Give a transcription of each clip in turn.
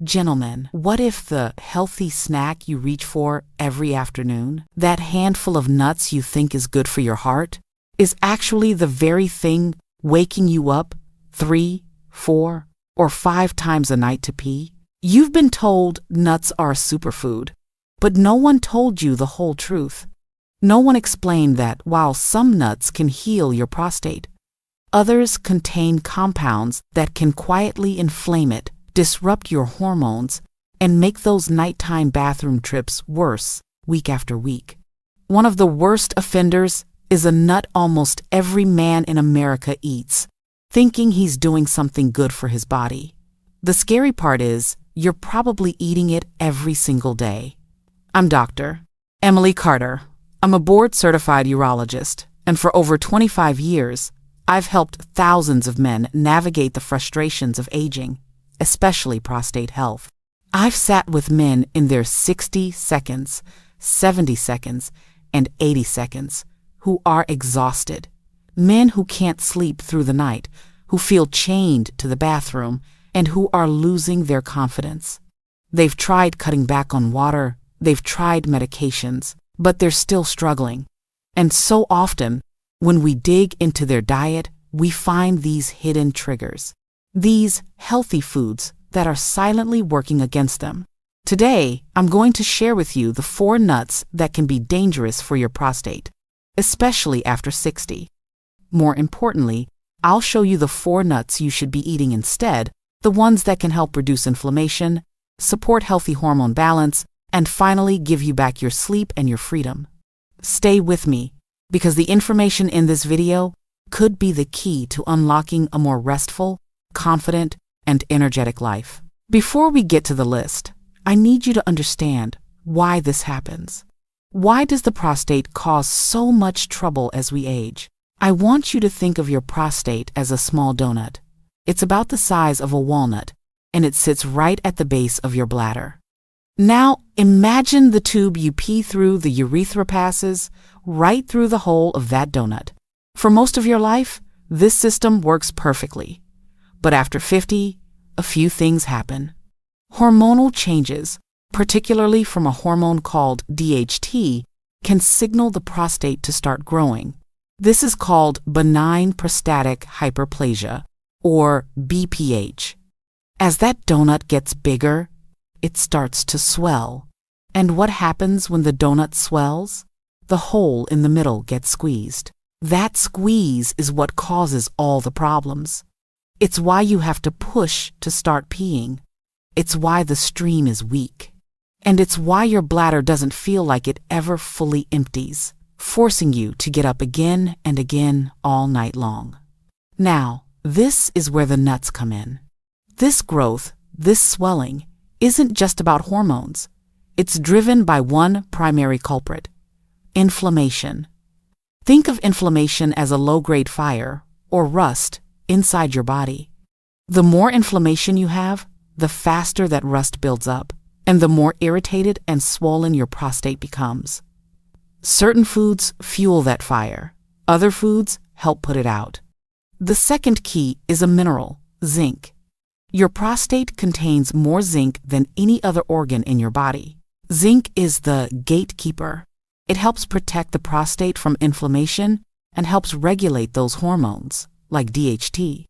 Gentlemen, what if the healthy snack you reach for every afternoon, that handful of nuts you think is good for your heart, is actually the very thing waking you up 3, 4, or 5 times a night to pee? You've been told nuts are a superfood, but no one told you the whole truth. No one explained that while some nuts can heal your prostate, others contain compounds that can quietly inflame it, disrupt your hormones, and make those nighttime bathroom trips worse week after week. One of the worst offenders is a nut almost every man in America eats, thinking he's doing something good for his body. The scary part is, you're probably eating it every single day. I'm Dr. Emily Carter. I'm a board-certified urologist, and for over 25 years, I've helped thousands of men navigate the frustrations of aging, especially prostate health. I've sat with men in their 60 seconds, 70 seconds, and 80 seconds who are exhausted. Men who can't sleep through the night, who feel chained to the bathroom, and who are losing their confidence. They've tried cutting back on water, they've tried medications, but they're still struggling. And so often, when we dig into their diet, we find these hidden triggers. These healthy foods that are silently working against them. Today, I'm going to share with you the 4 nuts that can be dangerous for your prostate, especially after 60. More importantly, I'll show you the 4 nuts you should be eating instead, the ones that can help reduce inflammation, support healthy hormone balance, and finally give you back your sleep and your freedom. Stay with me, because the information in this video could be the key to unlocking a more restful, confident, and energetic life. Before we get to the list, I need you to understand why this happens. Why does the prostate cause so much trouble as we age? I want you to think of your prostate as a small donut. It's about the size of a walnut, and it sits right at the base of your bladder. Now, imagine the tube you pee through the urethra passes right through the hole of that donut. For most of your life, this system works perfectly. But after 50, a few things happen. Hormonal changes, particularly from a hormone called DHT, can signal the prostate to start growing. This is called benign prostatic hyperplasia, or BPH. As that donut gets bigger, it starts to swell. And what happens when the donut swells? The hole in the middle gets squeezed. That squeeze is what causes all the problems. It's why you have to push to start peeing. It's why the stream is weak. And it's why your bladder doesn't feel like it ever fully empties, forcing you to get up again and again all night long. Now, this is where the nuts come in. This growth, this swelling, isn't just about hormones. It's driven by one primary culprit: inflammation. Think of inflammation as a low-grade fire, or rust, inside your body. The more inflammation you have, the faster that rust builds up, and the more irritated and swollen your prostate becomes. Certain foods fuel that fire. Other foods help put it out. The second key is a mineral, zinc. Your prostate contains more zinc than any other organ in your body. Zinc is the gatekeeper. It helps protect the prostate from inflammation and helps regulate those hormones, like DHT.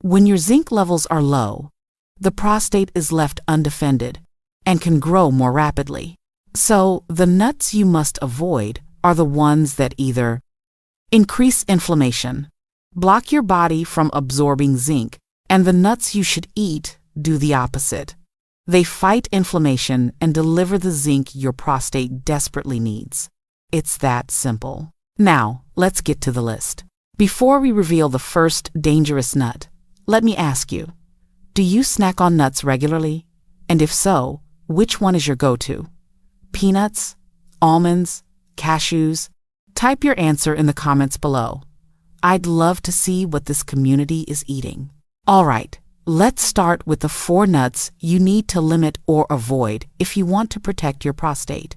When your zinc levels are low, the prostate is left undefended and can grow more rapidly. So, the nuts you must avoid are the ones that either increase inflammation, block your body from absorbing zinc, and the nuts you should eat do the opposite. They fight inflammation and deliver the zinc your prostate desperately needs. It's that simple. Now, let's get to the list. Before we reveal the first dangerous nut, let me ask you, do you snack on nuts regularly? And if so, which one is your go-to? Peanuts? Almonds? Cashews? Type your answer in the comments below. I'd love to see what this community is eating. All right, let's start with the 4 nuts you need to limit or avoid if you want to protect your prostate.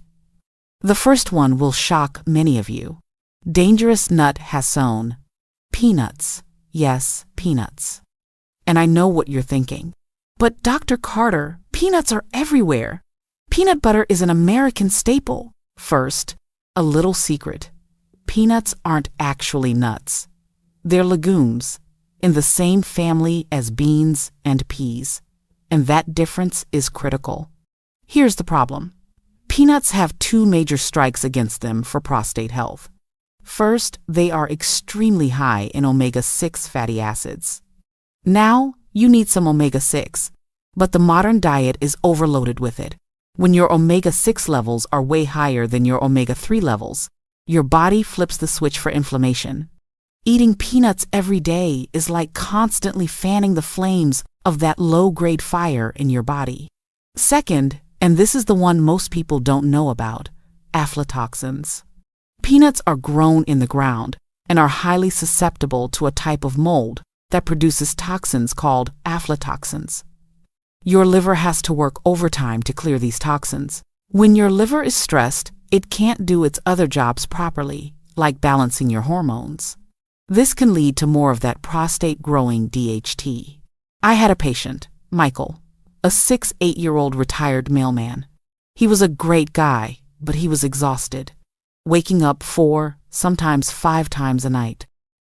The first one will shock many of you. Dangerous nut Hasson. Peanuts. Yes, peanuts. And I know what you're thinking. But Dr. Carter, Peanuts are everywhere. Peanut butter is an American staple. First, a little secret. Peanuts aren't actually nuts. They're legumes, in the same family as beans and peas, and that difference is critical. Here's the problem. Peanuts have two major strikes against them for prostate health. First, they are extremely high in omega-6 fatty acids. Now, you need some omega-6, but the modern diet is overloaded with it. When your omega-6 levels are way higher than your omega-3 levels, your body flips the switch for inflammation. Eating peanuts every day is like constantly fanning the flames of that low-grade fire in your body. Second, and this is the one most people don't know about, aflatoxins. Peanuts are grown in the ground and are highly susceptible to a type of mold that produces toxins called aflatoxins. Your liver has to work overtime to clear these toxins. When your liver is stressed, it can't do its other jobs properly, like balancing your hormones. This can lead to more of that prostate-growing DHT. I had a patient, Michael, a 8-year-old retired mailman. He was a great guy, but he was exhausted, waking up 4, sometimes 5 times a night.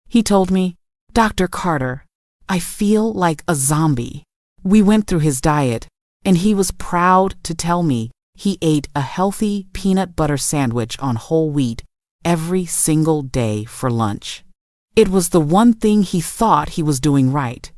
He told me, "Dr. Carter, I feel like a zombie." We went through his diet, and he was proud to tell me he ate a healthy peanut butter sandwich on whole wheat every single day for lunch. It was the one thing he thought he was doing right.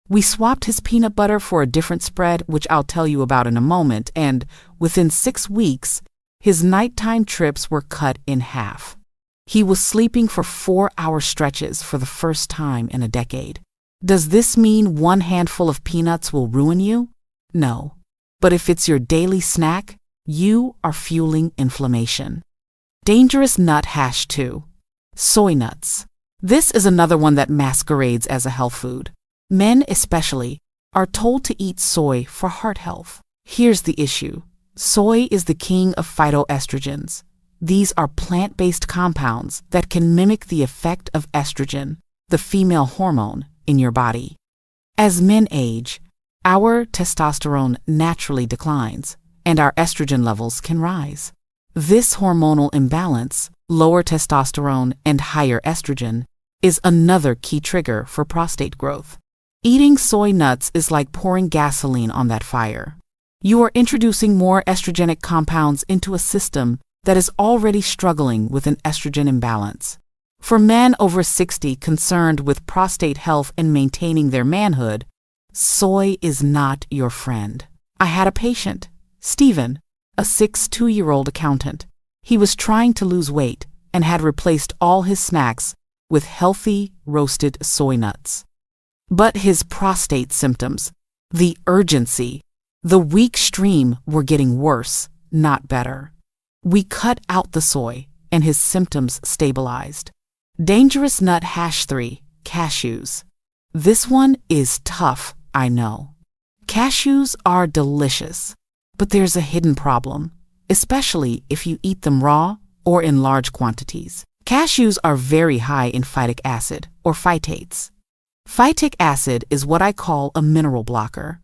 We swapped his peanut butter for a different spread, which I'll tell you about in a moment, and within 6 weeks, his nighttime trips were cut in half. He was sleeping for 4-hour stretches for the first time in a decade. Does this mean one handful of peanuts will ruin you? No. But if it's your daily snack, you are fueling inflammation. Dangerous nut #2. Soy nuts. This is another one that masquerades as a health food. Men especially are told to eat soy for heart health. Here's the issue. Soy is the king of phytoestrogens. These are plant-based compounds that can mimic the effect of estrogen, the female hormone, in your body. As men age, our testosterone naturally declines, and our estrogen levels can rise. This hormonal imbalance, lower testosterone and higher estrogen, is another key trigger for prostate growth. Eating soy nuts is like pouring gasoline on that fire. You are introducing more estrogenic compounds into a system that is already struggling with an estrogen imbalance. For men over 60 concerned with prostate health and maintaining their manhood, soy is not your friend. I had a patient, Stephen, a 2-year-old accountant. He was trying to lose weight and had replaced all his snacks with healthy roasted soy nuts. But his prostate symptoms, the urgency, the weak stream were getting worse, not better. We cut out the soy and his symptoms stabilized. Dangerous nut #3, cashews. This one is tough, I know. Cashews are delicious, but there's a hidden problem, especially if you eat them raw or in large quantities. Cashews are very high in phytic acid, or phytates. Phytic acid is what I call a mineral blocker.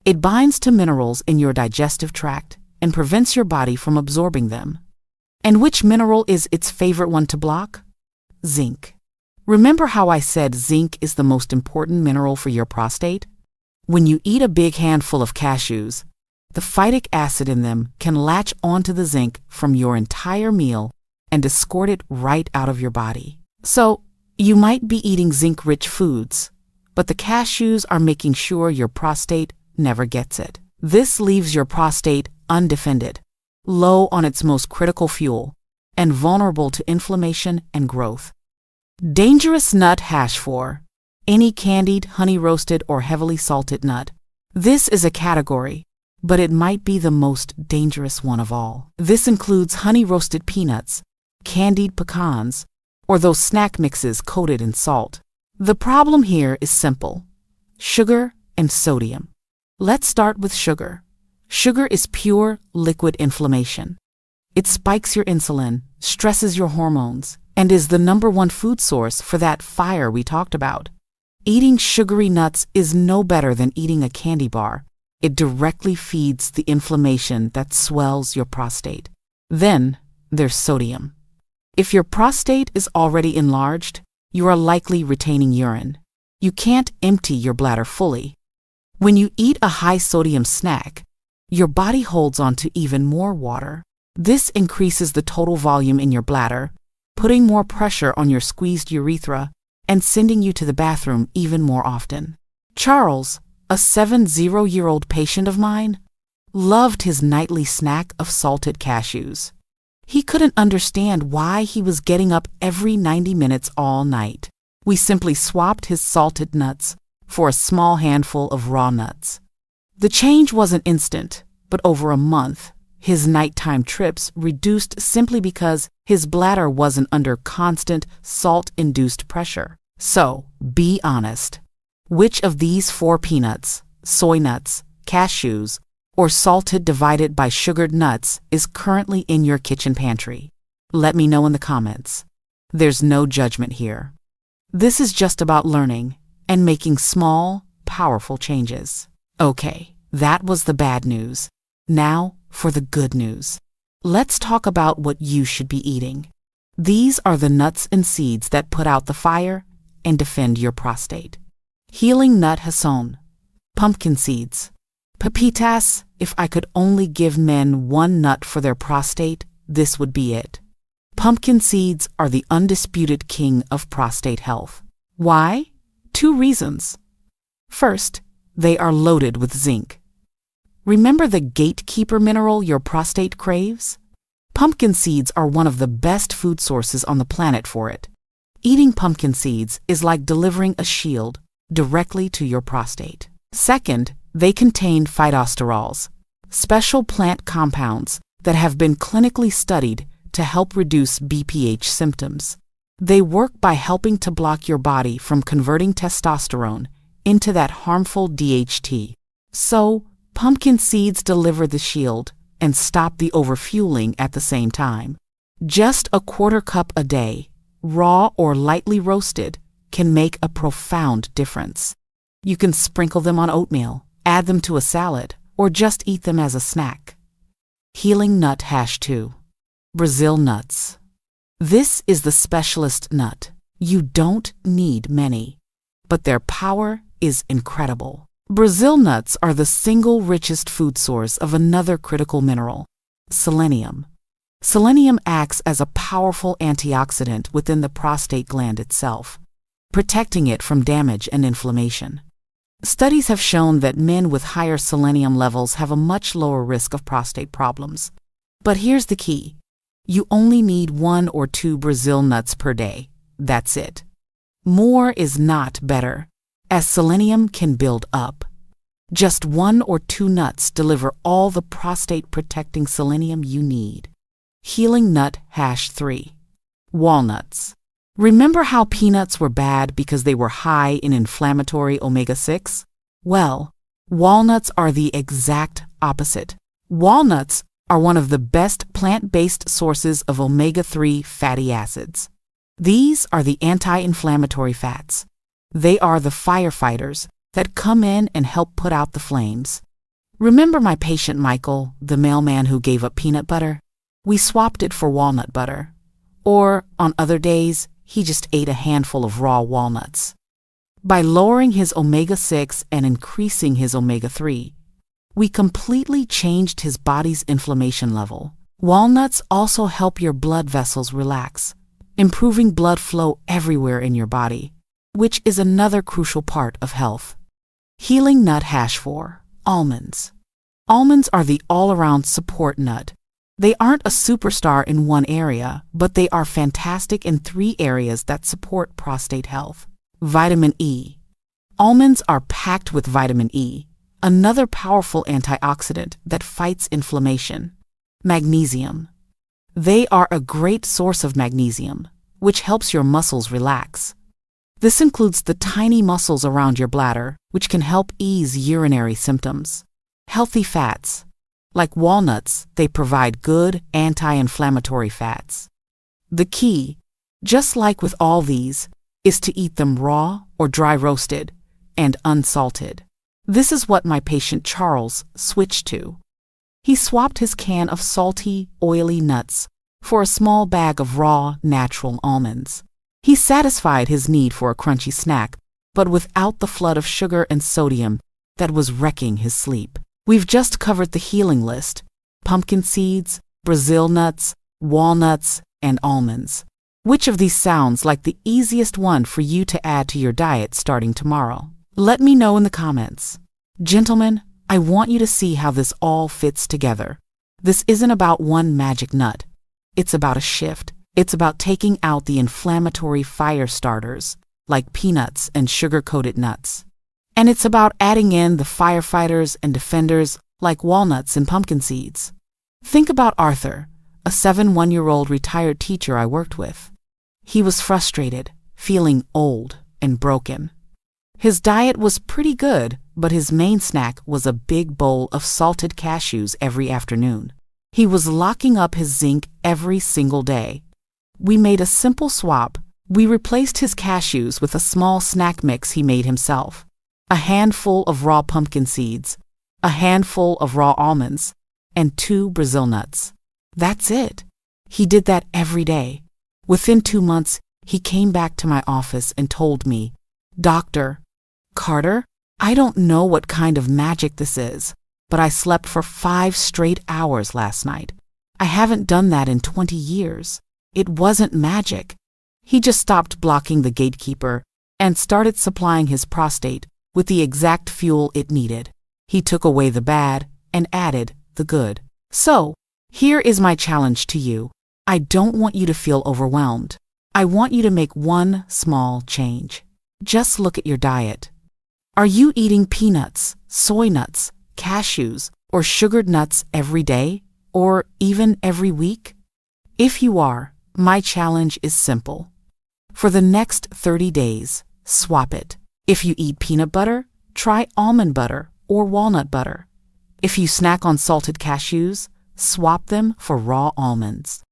It binds to minerals in your digestive tract and prevents your body from absorbing them. And which mineral is its favorite one to block? Zinc. Remember how I said zinc is the most important mineral for your prostate? When you eat a big handful of cashews, the phytic acid in them can latch onto the zinc from your entire meal and escort it right out of your body. So, you might be eating zinc-rich foods, but the cashews are making sure your prostate never gets it. This leaves your prostate undefended, low on its most critical fuel, and vulnerable to inflammation and growth. Dangerous nut #4. Any candied, honey-roasted, or heavily salted nut. This is a category, but it might be the most dangerous one of all. This includes honey-roasted peanuts, candied pecans, or those snack mixes coated in salt. The problem here is simple: sugar and sodium. Let's start with sugar. Sugar is pure liquid inflammation. It spikes your insulin, stresses your hormones, and is the #1 food source for that fire we talked about. Eating sugary nuts is no better than eating a candy bar, It directly feeds the inflammation that swells your prostate. Then there's sodium. If your prostate is already enlarged, you are likely retaining urine. You can't empty your bladder fully. When you eat a high-sodium snack, your body holds on to even more water. This increases the total volume in your bladder, putting more pressure on your squeezed urethra and sending you to the bathroom even more often. Charles, a 70-year-old patient of mine, loved his nightly snack of salted cashews. He couldn't understand why he was getting up every 90 minutes all night. We simply swapped his salted nuts for a small handful of raw nuts. The change wasn't instant, but over a month, his nighttime trips reduced simply because his bladder wasn't under constant salt-induced pressure. So, be honest. Which of these 4 peanuts, soy nuts, cashews, or salted divided by sugared nuts is currently in your kitchen pantry? Let me know in the comments. There's no judgment here. This is just about learning and making small, powerful changes. Okay, that was the bad news. Now for the good news. Let's talk about what you should be eating. These are the nuts and seeds that put out the fire and defend your prostate. Healing nut Hasson, pumpkin seeds. Pepitas, if I could only give men one nut for their prostate, this would be it. Pumpkin seeds are the undisputed king of prostate health. Why? 2 reasons. First, they are loaded with zinc. Remember the gatekeeper mineral your prostate craves? Pumpkin seeds are one of the best food sources on the planet for it. Eating pumpkin seeds is like delivering a shield directly to your prostate. Second, they contain phytosterols, special plant compounds that have been clinically studied to help reduce BPH symptoms. They work by helping to block your body from converting testosterone into that harmful DHT. So, pumpkin seeds deliver the shield and stop the overfueling at the same time. Just a 1/4 cup a day, raw or lightly roasted, can make a profound difference. You can sprinkle them on oatmeal, add them to a salad, or just eat them as a snack. Healing nut #2. Brazil nuts. This is the specialist nut. You don't need many, but their power is incredible. Brazil nuts are the single richest food source of another critical mineral, selenium. Selenium acts as a powerful antioxidant within the prostate gland itself, protecting it from damage and inflammation. Studies have shown that men with higher selenium levels have a much lower risk of prostate problems. But here's the key. You only need 1 or 2 Brazil nuts per day. That's it. More is not better, as selenium can build up. Just 1 or 2 nuts deliver all the prostate-protecting selenium you need. Healing nut #3. Walnuts. Remember how peanuts were bad because they were high in inflammatory omega-6? Well, walnuts are the exact opposite. Walnuts are one of the best plant-based sources of omega-3 fatty acids. These are the anti-inflammatory fats. They are the firefighters that come in and help put out the flames. Remember my patient Michael, the mailman who gave up peanut butter? We swapped it for walnut butter. Or, on other days, he just ate a handful of raw walnuts. By lowering his omega-6 and increasing his omega-3, we completely changed his body's inflammation level. Walnuts also help your blood vessels relax, improving blood flow everywhere in your body, which is another crucial part of health. Healing nut #4. Almonds. Almonds are the all-around support nut. They aren't a superstar in one area, but they are fantastic in 3 areas that support prostate health. Vitamin E. Almonds are packed with vitamin E, another powerful antioxidant that fights inflammation. Magnesium. They are a great source of magnesium, which helps your muscles relax. This includes the tiny muscles around your bladder, which can help ease urinary symptoms. Healthy fats. Like walnuts, they provide good anti-inflammatory fats. The key, just like with all these, is to eat them raw or dry roasted and unsalted. This is what my patient Charles switched to. He swapped his can of salty, oily nuts for a small bag of raw, natural almonds. He satisfied his need for a crunchy snack, but without the flood of sugar and sodium that was wrecking his sleep. We've just covered the healing list: pumpkin seeds, Brazil nuts, walnuts, and almonds. Which of these sounds like the easiest one for you to add to your diet starting tomorrow? Let me know in the comments. Gentlemen, I want you to see how this all fits together. This isn't about one magic nut. It's about a shift. It's about taking out the inflammatory fire starters, like peanuts and sugar-coated nuts. And it's about adding in the firefighters and defenders, like walnuts and pumpkin seeds. Think about Arthur, a 7-1-year-old retired teacher I worked with. He was frustrated, feeling old and broken. His diet was pretty good, but his main snack was a big bowl of salted cashews every afternoon. He was locking up his zinc every single day. We made a simple swap. We replaced his cashews with a small snack mix he made himself. A handful of raw pumpkin seeds, a handful of raw almonds, and 2 Brazil nuts. That's it. He did that every day. Within 2 months, he came back to my office and told me, "Dr. Carter, I don't know what kind of magic this is, but I slept for 5 straight hours last night. I haven't done that in 20 years. It wasn't magic." He just stopped blocking the gatekeeper and started supplying his prostate with the exact fuel it needed. He took away the bad and added the good. So, here is my challenge to you. I don't want you to feel overwhelmed. I want you to make one small change. Just look at your diet. Are you eating peanuts, soy nuts, cashews, or sugared nuts every day, or even every week? If you are, my challenge is simple. For the next 30 days, swap it. If you eat peanut butter, try almond butter or walnut butter. If you snack on salted cashews, swap them for raw almonds.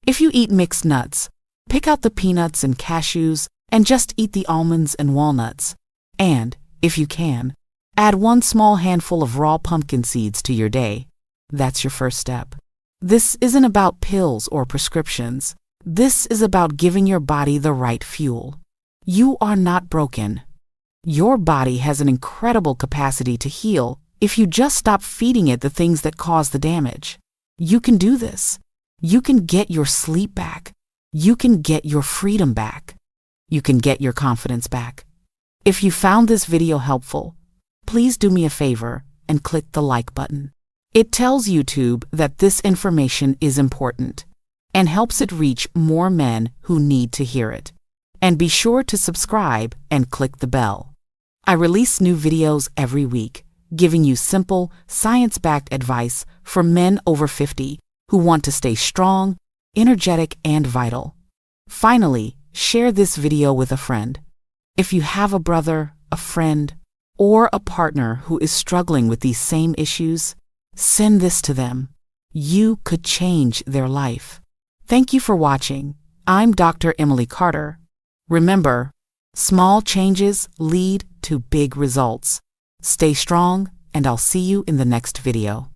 If you eat mixed nuts, pick out the peanuts and cashews and just eat the almonds and walnuts. And, if you can, add 1 small handful of raw pumpkin seeds to your day. That's your first step. This isn't about pills or prescriptions. This is about giving your body the right fuel. You are not broken. Your body has an incredible capacity to heal if you just stop feeding it the things that cause the damage. You can do this. You can get your sleep back. You can get your freedom back. You can get your confidence back. If you found this video helpful, please do me a favor and click the like button. It tells YouTube that this information is important and helps it reach more men who need to hear it. And be sure to subscribe and click the bell. I release new videos every week, giving you simple, science-backed advice for men over 50 who want to stay strong, energetic, and vital. Finally, share this video with a friend. If you have a brother, a friend, or a partner who is struggling with these same issues, send this to them. You could change their life. Thank you for watching. I'm Dr. Emily Carter. Remember, small changes lead to big results. Stay strong, and I'll see you in the next video.